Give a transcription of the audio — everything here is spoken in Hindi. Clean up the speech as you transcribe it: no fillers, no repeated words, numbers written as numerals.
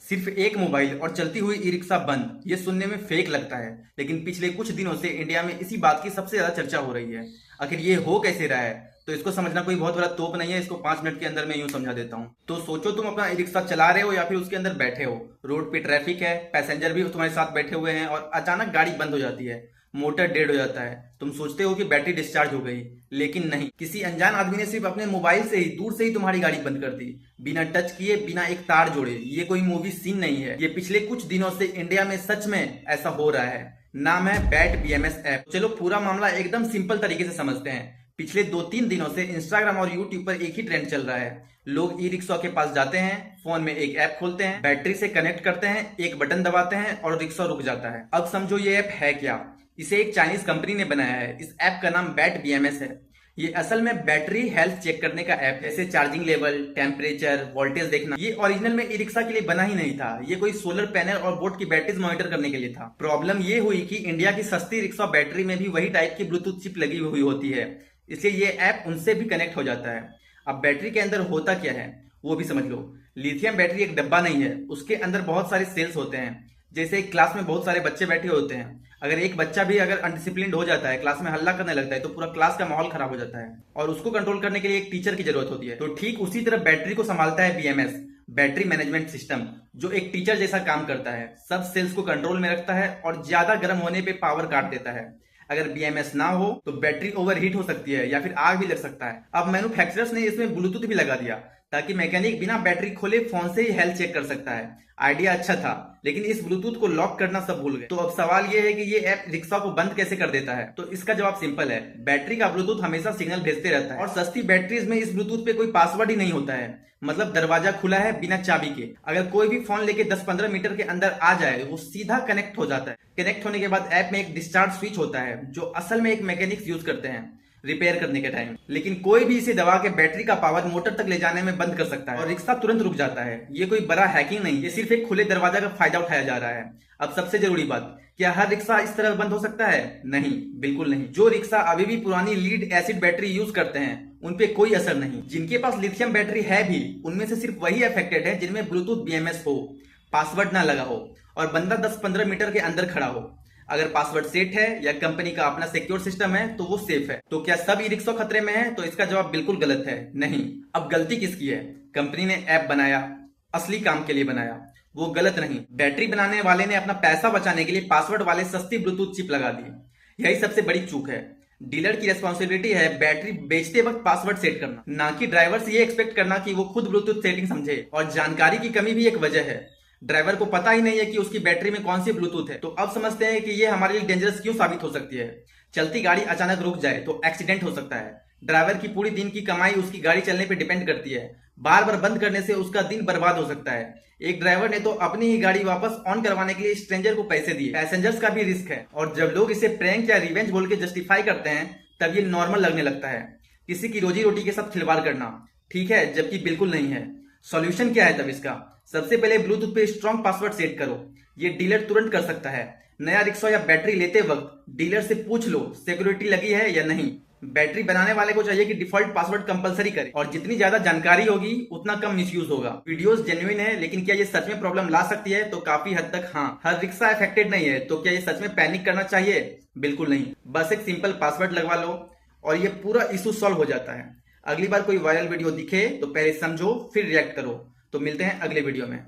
सिर्फ एक मोबाइल और चलती हुई ई रिक्शा बंद, ये सुनने में फेक लगता है, लेकिन पिछले कुछ दिनों से इंडिया में इसी बात की सबसे ज्यादा चर्चा हो रही है। आखिर ये हो कैसे रहा है? तो इसको समझना कोई बहुत बड़ा तोप नहीं है। इसको 5 मिनट के अंदर मैं यूं समझा देता हूँ। तो सोचो, तुम अपना ई रिक्शा चला रहे हो या फिर उसके अंदर बैठे हो। रोड पे ट्रैफिक है, पैसेंजर भी तुम्हारे साथ बैठे हुए हैं और अचानक गाड़ी बंद हो जाती है। मोटर डेड हो जाता है। तुम सोचते हो कि बैटरी डिस्चार्ज हो गई, लेकिन नहीं, किसी अनजान आदमी ने सिर्फ अपने मोबाइल से ही दूर से ही तुम्हारी गाड़ी बंद कर दी, बिना टच किए, बिना एक तार जोड़े। ये कोई मूवी सीन नहीं है, ये पिछले कुछ दिनों से इंडिया में सच में ऐसा हो रहा है। नाम है बैट बीएमएस ऐप। चलो पूरा मामला एकदम सिंपल तरीके से समझते हैं। पिछले 2-3 दिनों से इंस्टाग्राम और यूट्यूब पर एक ही ट्रेंड चल रहा है। लोग ई रिक्शा के पास जाते हैं, फोन में एक ऐप खोलते हैं, बैटरी से कनेक्ट करते हैं, एक बटन दबाते हैं और रिक्शा रुक जाता है। अब समझो ये ऐप है क्या। इसे एक चाइनीज कंपनी ने बनाया है। इस ऐप का नाम बैट बीएमएस है। ये असल में बैटरी हेल्थ चेक करने का ऐप है, जैसे चार्जिंग लेवल, टेम्परेचर, वोल्टेज देखना। ये ओरिजिनल में ई रिक्शा के लिए बना ही नहीं था। ये कोई सोलर पैनल और बोट की बैटरीज मॉनिटर करने के लिए था। प्रॉब्लम ये हुई कि इंडिया की सस्ती रिक्शा बैटरी में भी वही टाइप की ब्लूटूथ चिप लगी हुई होती है, इसलिए ये ऐप उनसे भी कनेक्ट हो जाता है। अब बैटरी के अंदर होता क्या है वो भी समझ लो। लिथियम बैटरी एक डब्बा नहीं है, उसके अंदर बहुत सारे सेल्स होते हैं। जैसे एक क्लास में बहुत सारे बच्चे बैठे होते हैं, अगर एक बच्चा भी अगर अनडिसिप्लिन्ड हो जाता है, क्लास में हल्ला करने लगता है, तो पूरा क्लास का माहौल खराब हो जाता है और उसको कंट्रोल करने के लिए एक टीचर की जरूरत होती है। तो ठीक उसी तरह बैटरी को संभालता है बीएमएस, बैटरी मैनेजमेंट सिस्टम, जो एक टीचर जैसा काम करता है। सब सेल्स को कंट्रोल में रखता है और ज्यादा गर्म होने पे पावर काट देता है। अगर बीएमएस ना हो तो बैटरी ओवरहीट हो सकती है या फिर आग भी लग सकता है। अब मैन्युफैक्चरर्स ने इसमें ब्लूटूथ भी लगा दिया, ताकि मैकेनिक बिना बैटरी खोले फोन से ही हेल्थ चेक कर सकता है। आइडिया अच्छा था, लेकिन इस ब्लूटूथ को लॉक करना सब भूल गए। तो अब सवाल यह है कि ये ऐप रिक्शा को बंद कैसे कर देता है? तो इसका जवाब सिंपल है। बैटरी का ब्लूटूथ हमेशा सिग्नल भेजते रहता है और सस्ती बैटरीज में इस ब्लूटूथ पे कोई पासवर्ड ही नहीं होता है। मतलब दरवाजा खुला है बिना चाबी के, अगर कोई भी फोन लेके 10-15 मीटर के अंदर आ जाए वो सीधा कनेक्ट हो जाता है। कनेक्ट होने के बाद ऐप में एक डिस्चार्ज स्विच होता है, जो असल में एक मैकेनिक्स यूज करते हैं रिपेयर करने के टाइम। लेकिन कोई भी इसे दबा के बैटरी का पावर मोटर तक ले जाने में बंद कर सकता है और रिक्शा तुरंत रुक जाता है। ये कोई बड़ा हैकिंग नहीं, ये सिर्फ एक खुले दरवाजा का फायदा उठाया जा रहा है। अब सबसे जरूरी बात, क्या हर रिक्शा इस तरह बंद हो सकता है? नहीं, बिल्कुल नहीं। जो रिक्शा अभी भी पुरानी लीड एसिड बैटरी यूज करते हैं उन पे कोई असर नहीं। जिनके पास लिथियम बैटरी है भी, उनमें से सिर्फ वही अफेक्टेड है जिनमें ब्लूटूथ बीएमएस हो, पासवर्ड ना लगा हो और बंदा 10-15 मीटर के अंदर खड़ा हो। अगर पासवर्ड सेट है या कंपनी का अपना सिक्योर सिस्टम है तो वो सेफ है। तो क्या सब ई रिक्शा खतरे में है? तो इसका जवाब बिल्कुल गलत है। नहीं। अब गलती किसकी है? कंपनी ने ऐप बनाया, असली काम के लिए बनाया, वो गलत नहीं। बैटरी बनाने वाले ने अपना पैसा बचाने के लिए पासवर्ड वाले सस्ती ब्लूटूथ चिप लगा दी। यही सबसे बड़ी चूक है। डीलर की रेस्पॉन्सिबिलिटी है बैटरी बेचते वक्त पासवर्ड सेट करना, ना कि ड्राइवर से ये एक्सपेक्ट करना कि वो खुद ब्लूटूथ सेटिंग समझे। और जानकारी की कमी भी एक वजह है। ड्राइवर को पता ही नहीं है कि उसकी बैटरी में कौन सी ब्लूटूथ है। तो अब समझते हैं कि ये हमारे लिए डेंजरस क्यों साबित हो सकती है। चलती गाड़ी अचानक रुक जाए तो एक्सीडेंट हो सकता है। ड्राइवर की पूरी दिन की कमाई उसकी गाड़ी चलने पे डिपेंड करती है। बार बार बंद करने से उसका दिन बर्बाद हो सकता है। एक ड्राइवर ने तो अपनी ही गाड़ी वापस ऑन करवाने के लिए स्ट्रेंजर को पैसे दिए। पैसेंजर्स का भी रिस्क है। और जब लोग इसे प्रैंक या रिवेंज बोल के जस्टिफाई करते हैं, तब ये नॉर्मल लगने लगता है। किसी की रोजी रोटी के साथ खिलवाड़ करना ठीक है, जबकि बिल्कुल नहीं है। सॉल्यूशन क्या है तब इसका? सबसे पहले ब्लूटूथ पे स्ट्रॉन्ग पासवर्ड सेट करो। ये डीलर तुरंत कर सकता है। नया रिक्शा या बैटरी लेते वक्त डीलर से पूछ लो सिक्योरिटी लगी है या नहीं। बैटरी बनाने वाले को चाहिए कि डिफॉल्ट पासवर्ड कंपलसरी करे, और जितनी ज्यादा जानकारी होगी उतना कम मिसयूज होगा। वीडियोस जेन्युइन है, लेकिन क्या ये सच में प्रॉब्लम ला सकती है? तो काफी हद तक हाँ। हर रिक्शा अफेक्टेड नहीं है, तो क्या ये सच में पैनिक करना चाहिए? बिल्कुल नहीं। बस एक सिंपल पासवर्ड लगवा लो और ये पूरा इशू सॉल्व हो जाता है। अगली बार कोई वायरल वीडियो दिखे तो पहले समझो फिर रिएक्ट करो। तो मिलते हैं अगले वीडियो में।